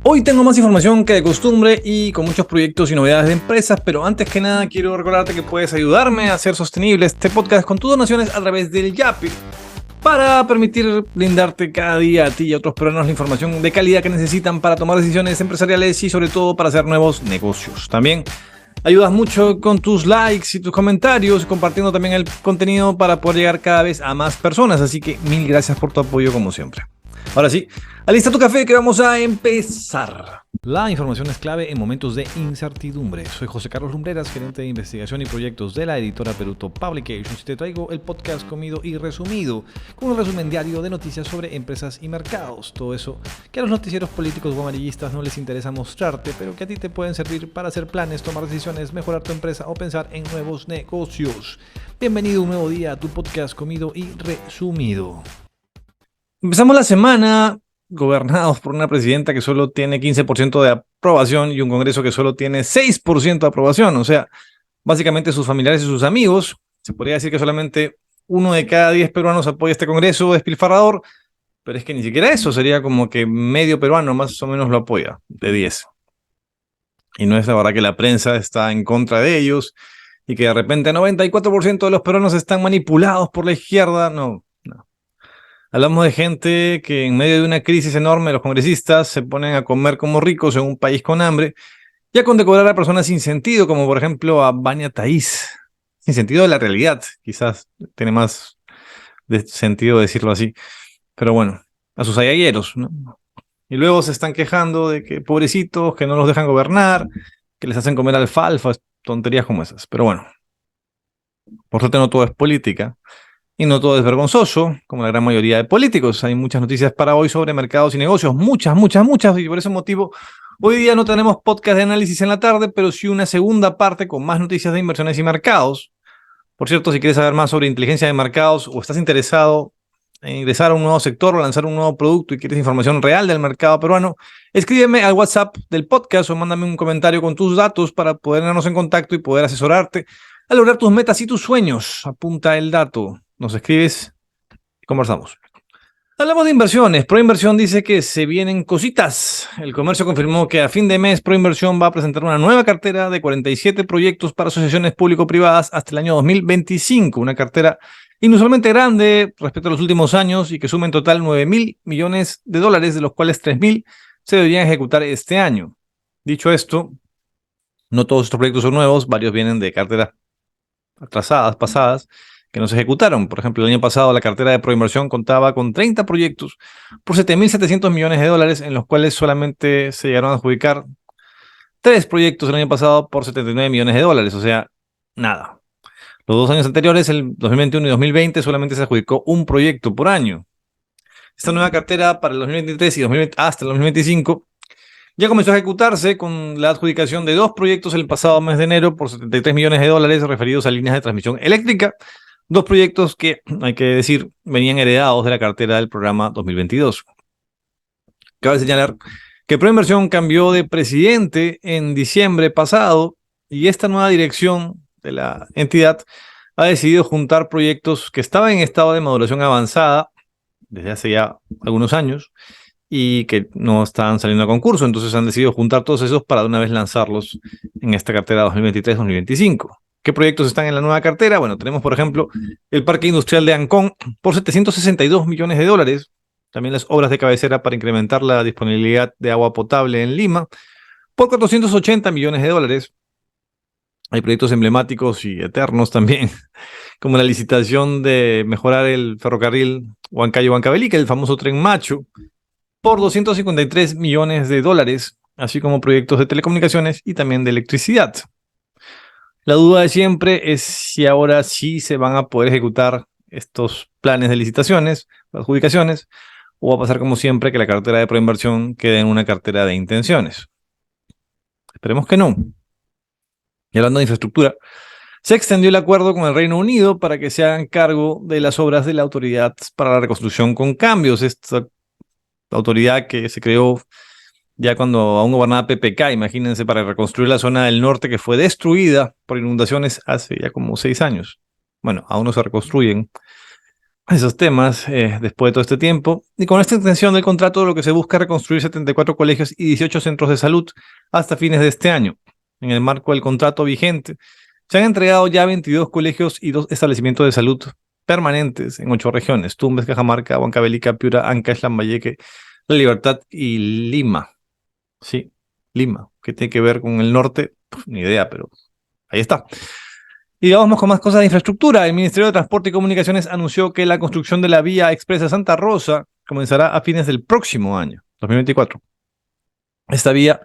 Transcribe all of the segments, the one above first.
Hoy tengo más información que de costumbre y con muchos proyectos y novedades de empresas, pero antes que nada quiero recordarte que puedes ayudarme a hacer sostenible este podcast con tus donaciones a través del Yapi para permitir brindarte cada día a ti y a otros peruanos la información de calidad que necesitan para tomar decisiones empresariales y sobre todo para hacer nuevos negocios. También ayudas mucho con tus likes y tus comentarios, compartiendo también el contenido para poder llegar cada vez a más personas, así que mil gracias por tu apoyo como siempre. Ahora sí, alista tu café que vamos a empezar. La información es clave en momentos de incertidumbre. Soy José Carlos Lumbreras, gerente de investigación y proyectos de la editora Peruto Publications, y te traigo el podcast Comido y Resumido, con un resumen diario de noticias sobre empresas y mercados. Todo eso que a los noticieros políticos o amarillistas no les interesa mostrarte, pero que a ti te pueden servir para hacer planes, tomar decisiones, mejorar tu empresa o pensar en nuevos negocios. Bienvenido un nuevo día a tu podcast Comido y Resumido. Empezamos la semana gobernados por una presidenta que solo tiene 15% de aprobación y un Congreso que solo tiene 6% de aprobación. O sea, básicamente sus familiares y sus amigos. Se podría decir que solamente 1 de cada 10 peruanos apoya este Congreso despilfarrador, pero es que ni siquiera eso, sería como que medio peruano más o menos lo apoya, de 10. Y no es la verdad que la prensa está en contra de ellos y que de repente 94% de los peruanos están manipulados por la izquierda. No. Hablamos de gente que en medio de una crisis enorme, los congresistas se ponen a comer como ricos en un país con hambre y a condecorar a personas sin sentido, como por ejemplo a Vania Thaís. Sin sentido de la realidad, quizás tiene más de sentido decirlo así. Pero bueno, a sus ayayeros, ¿no? Y luego se están quejando de que pobrecitos, que no los dejan gobernar, que les hacen comer alfalfa, tonterías como esas. Pero bueno, por suerte no todo es política. Y no todo es vergonzoso, como la gran mayoría de políticos. Hay muchas noticias para hoy sobre mercados y negocios, muchas, y por ese motivo hoy día no tenemos podcast de análisis en la tarde, pero sí una segunda parte con más noticias de inversiones y mercados. Por cierto, si quieres saber más sobre inteligencia de mercados o estás interesado en ingresar a un nuevo sector o lanzar un nuevo producto y quieres información real del mercado peruano, escríbeme al WhatsApp del podcast o mándame un comentario con tus datos para podernos en contacto y poder asesorarte a lograr tus metas y tus sueños. Apunta el dato. Nos escribes y conversamos. Hablamos de inversiones. Proinversión dice que se vienen cositas. El comercio confirmó que a fin de mes Proinversión va a presentar una nueva cartera de 47 proyectos para asociaciones público-privadas hasta el año 2025. Una cartera inusualmente grande respecto a los últimos años y que suma en total 9.000 millones de dólares, de los cuales 3.000 se deberían ejecutar este año. Dicho esto, no todos estos proyectos son nuevos. Varios vienen de carteras atrasadas, pasadas, que no se ejecutaron. Por ejemplo, el año pasado la cartera de Proinversión contaba con 30 proyectos por 7.700 millones de dólares, en los cuales solamente se llegaron a adjudicar 3 proyectos el año pasado por 79 millones de dólares, o sea, nada. Los 2 años anteriores, el 2021 y 2020, solamente se adjudicó un proyecto por año. Esta nueva cartera para el 2023 y 2020, hasta el 2025 ya comenzó a ejecutarse con la adjudicación de 2 proyectos el pasado mes de enero por 73 millones de dólares referidos a líneas de transmisión eléctrica. 2 proyectos que, hay que decir, venían heredados de la cartera del programa 2022. Cabe señalar que Proinversión cambió de presidente en diciembre pasado y esta nueva dirección de la entidad ha decidido juntar proyectos que estaban en estado de maduración avanzada desde hace ya algunos años y que no estaban saliendo a concurso. Entonces han decidido juntar todos esos para de una vez lanzarlos en esta cartera 2023-2025. ¿Qué proyectos están en la nueva cartera? Bueno, tenemos, por ejemplo, el Parque Industrial de Ancón por 762 millones de dólares. También las obras de cabecera para incrementar la disponibilidad de agua potable en Lima por 480 millones de dólares. Hay proyectos emblemáticos y eternos también, como la licitación de mejorar el ferrocarril Huancayo-Huancavelica, que es el famoso Tren Macho, por 253 millones de dólares, así como proyectos de telecomunicaciones y también de electricidad. La duda de siempre es si ahora sí se van a poder ejecutar estos planes de licitaciones, adjudicaciones, o va a pasar como siempre que la cartera de Proinversión quede en una cartera de intenciones. Esperemos que no. Y hablando de infraestructura, se extendió el acuerdo con el Reino Unido para que se hagan cargo de las obras de la Autoridad para la Reconstrucción con Cambios. Esta autoridad que se creó ya cuando aún gobernaba PPK, imagínense, para reconstruir la zona del norte que fue destruida por inundaciones hace ya como 6 años. Bueno, aún no se reconstruyen. esos temas después de todo este tiempo. Y con esta extensión del contrato, lo que se busca es reconstruir 74 colegios y 18 centros de salud hasta fines de este año. En el marco del contrato vigente, se han entregado ya 22 colegios y 2 establecimientos de salud permanentes en 8 regiones: Tumbes, Cajamarca, Huancavelica, Piura, Ancash, Lambayeque, La Libertad y Lima. Sí, Lima. ¿Qué tiene que ver con el norte? Ni idea, pero ahí está. Y vamos con más cosas de infraestructura. El Ministerio de Transporte y Comunicaciones anunció que la construcción de la vía expresa Santa Rosa comenzará a fines del próximo año, 2024. Esta vía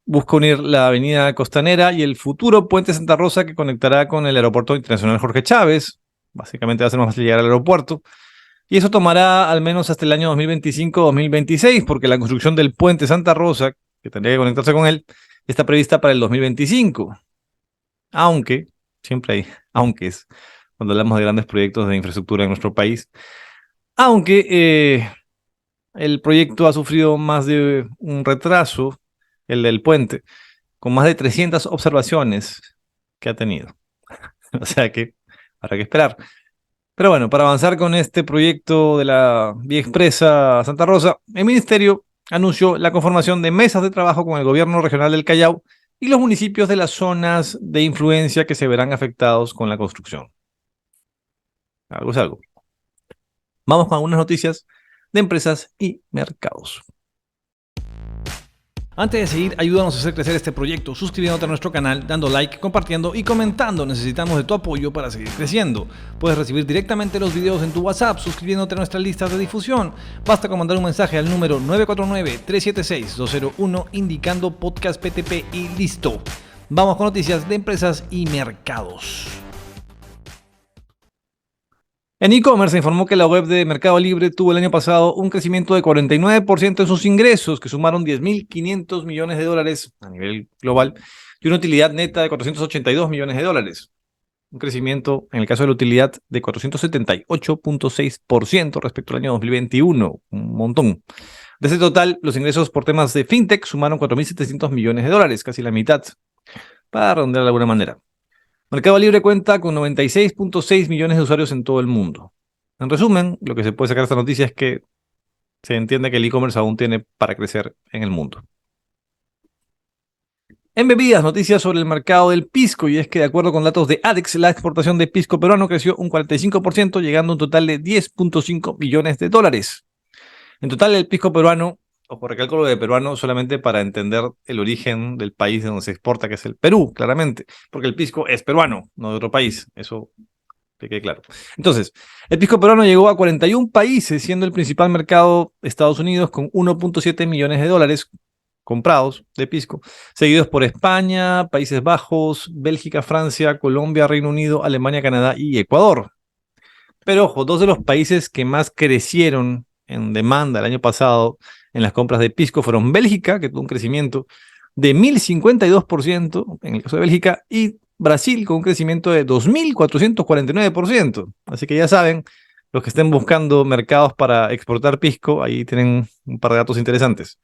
busca unir la avenida Costanera y el futuro puente Santa Rosa, que conectará con el Aeropuerto Internacional Jorge Chávez. Básicamente va a ser más fácil llegar al aeropuerto. Y eso tomará al menos hasta el año 2025-2026, porque la construcción del puente Santa Rosa, que tendría que conectarse con él, está prevista para el 2025. Aunque, siempre hay aunques, cuando hablamos de grandes proyectos de infraestructura en nuestro país. Aunque el proyecto ha sufrido más de un retraso, el del puente, con más de 300 observaciones que ha tenido. O sea que habrá que esperar. Pero bueno, para avanzar con este proyecto de la Vía Expresa Santa Rosa, el Ministerio anunció la conformación de mesas de trabajo con el gobierno regional del Callao y los municipios de las zonas de influencia que se verán afectados con la construcción. Algo es algo. Vamos con algunas noticias de empresas y mercados. Antes de seguir, ayúdanos a hacer crecer este proyecto suscribiéndote a nuestro canal, dando like, compartiendo y comentando. Necesitamos de tu apoyo para seguir creciendo. Puedes recibir directamente los videos en tu WhatsApp suscribiéndote a nuestra lista de difusión. Basta con mandar un mensaje al número 949-376-201 indicando Podcast PTP y listo. Vamos con noticias de empresas y mercados. En e-commerce se informó que la web de Mercado Libre tuvo el año pasado un crecimiento de 49% en sus ingresos, que sumaron 10.500 millones de dólares a nivel global, y una utilidad neta de 482 millones de dólares. Un crecimiento, en el caso de la utilidad, de 478.6% respecto al año 2021, un montón. De ese total, los ingresos por temas de fintech sumaron 4.700 millones de dólares, casi la mitad, para redondear de alguna manera. Mercado Libre cuenta con 96.6 millones de usuarios en todo el mundo. En resumen, lo que se puede sacar de esta noticia es que se entiende que el e-commerce aún tiene para crecer en el mundo. En bebidas, noticias sobre el mercado del pisco, y es que de acuerdo con datos de ADEX, la exportación de pisco peruano creció un 45%, llegando a un total de 10.5 millones de dólares. En total, el pisco peruano, ojo, recalco lo de peruano solamente para entender el origen del país de donde se exporta, que es el Perú, claramente, porque el pisco es peruano, no de otro país, eso que quede claro. Entonces, el pisco peruano llegó a 41 países, siendo el principal mercado Estados Unidos con 1.7 millones de dólares comprados de pisco, seguidos por España, Países Bajos, Bélgica, Francia, Colombia, Reino Unido, Alemania, Canadá y Ecuador. Pero ojo, dos de los países que más crecieron en demanda el año pasado en las compras de pisco fueron Bélgica, que tuvo un crecimiento de 1.052% en el caso de Bélgica, y Brasil con un crecimiento de 2.449%. Así que ya saben, los que estén buscando mercados para exportar pisco, ahí tienen un par de datos interesantes.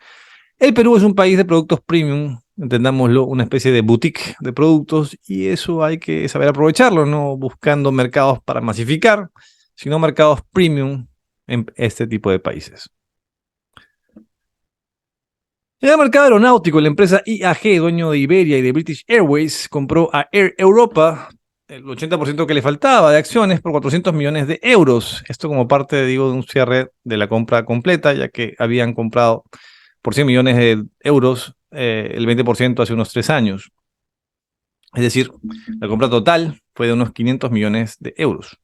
El Perú es un país de productos premium, entendámoslo, una especie de boutique de productos, y eso hay que saber aprovecharlo, no buscando mercados para masificar, sino mercados premium en este tipo de países. En el mercado aeronáutico, la empresa IAG, dueño de Iberia y de British Airways, compró a Air Europa el 80% que le faltaba de acciones por 400 millones de euros. Esto como parte, digo, de un cierre de la compra completa, ya que habían comprado por 100 millones de euros el 20% hace unos 3 años. Es decir, la compra total fue de unos 500 millones de euros.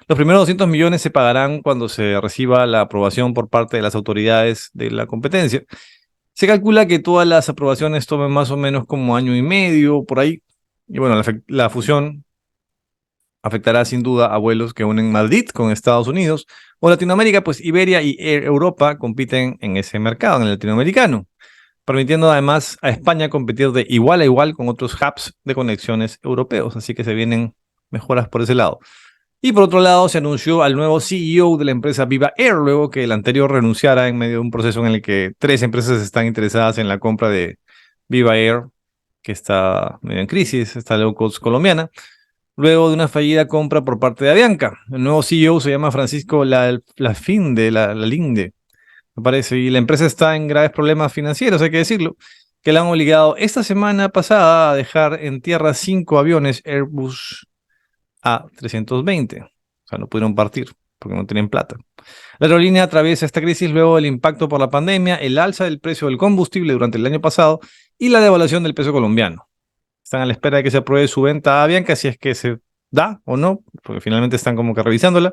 Los primeros 200 millones se pagarán cuando se reciba la aprobación por parte de las autoridades de la competencia. Se calcula que todas las aprobaciones tomen más o menos como año y medio, por ahí. Y bueno, la fusión afectará sin duda a vuelos que unen Madrid con Estados Unidos o Latinoamérica, pues Iberia y Air Europa compiten en ese mercado, en el latinoamericano, permitiendo además a España competir de igual a igual con otros hubs de conexiones europeos, así que se vienen mejoras por ese lado. Y por otro lado, se anunció al nuevo CEO de la empresa Viva Air, luego que el anterior renunciara en medio de un proceso en el que 3 empresas están interesadas en la compra de Viva Air, que está medio en crisis, esta low cost colombiana. luego de una fallida compra por parte de Avianca. El nuevo CEO se llama Francisco Lalinde, me parece, y la empresa está en graves problemas financieros, hay que decirlo, que la han obligado esta semana pasada a dejar en tierra 5 aviones Airbus A320. O sea, no pudieron partir porque no tienen plata. La aerolínea atraviesa esta crisis luego del impacto por la pandemia, el alza del precio del combustible durante el año pasado y la devaluación del peso colombiano. Están a la espera de que se apruebe su venta a Avianca, si es que se da o no, porque finalmente están como que revisándola.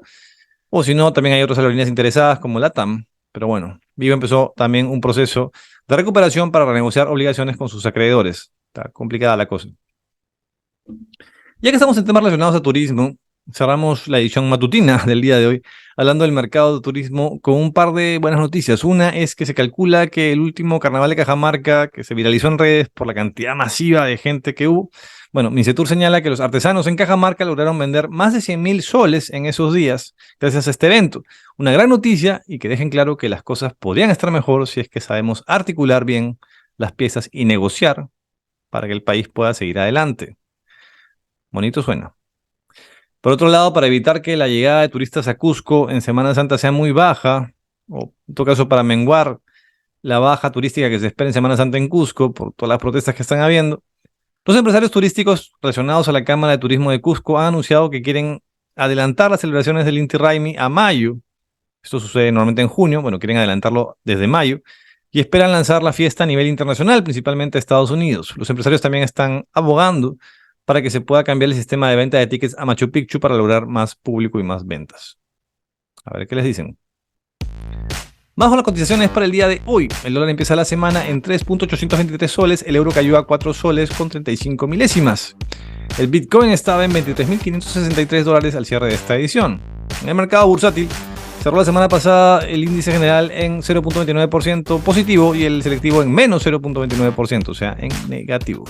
O si no, también hay otras aerolíneas interesadas como LATAM. Pero bueno, Viva empezó también un proceso de recuperación para renegociar obligaciones con sus acreedores. Está complicada la cosa. Ya que estamos en temas relacionados a turismo, cerramos la edición matutina del día de hoy hablando del mercado de turismo con un par de buenas noticias. Una es que se calcula que el último carnaval de Cajamarca, que se viralizó en redes por la cantidad masiva de gente que hubo, bueno, Mincetur señala que los artesanos en Cajamarca lograron vender más de 100.000 soles en esos días gracias a este evento. Una gran noticia y que dejen claro que las cosas podrían estar mejor si es que sabemos articular bien las piezas y negociar para que el país pueda seguir adelante. Bonito suena. Por otro lado, para evitar que la llegada de turistas a Cusco en Semana Santa sea muy baja, o en todo caso para menguar la baja turística que se espera en Semana Santa en Cusco por todas las protestas que están habiendo, los empresarios turísticos relacionados a la Cámara de Turismo de Cusco han anunciado que quieren adelantar las celebraciones del Inti Raymi a mayo. Esto sucede normalmente en junio, bueno, quieren adelantarlo desde mayo y esperan lanzar la fiesta a nivel internacional, principalmente a Estados Unidos. Los empresarios también están abogando para que se pueda cambiar el sistema de venta de tickets a Machu Picchu para lograr más público y más ventas. A ver qué les dicen. Vamos a las cotizaciones para el día de hoy. El dólar empieza la semana en 3.823 soles, el euro cayó a 4 soles con 35 milésimas. El Bitcoin estaba en $23.563 al cierre de esta edición. En el mercado bursátil cerró la semana pasada el índice general en 0.29% positivo y el selectivo en menos 0.29%, o sea, en negativo.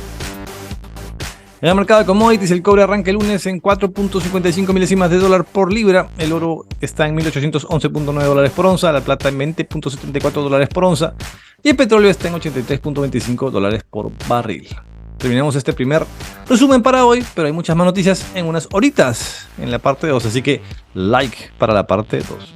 En el mercado de commodities, el cobre arranca el lunes en 4.55 milésimas de dólar por libra, el oro está en $1.811.9 por onza, la plata en $20.74 por onza y el petróleo está en $83.25 por barril. Terminamos este primer resumen para hoy, pero hay muchas más noticias en unas horitas en la parte 2, así que like para la parte 2.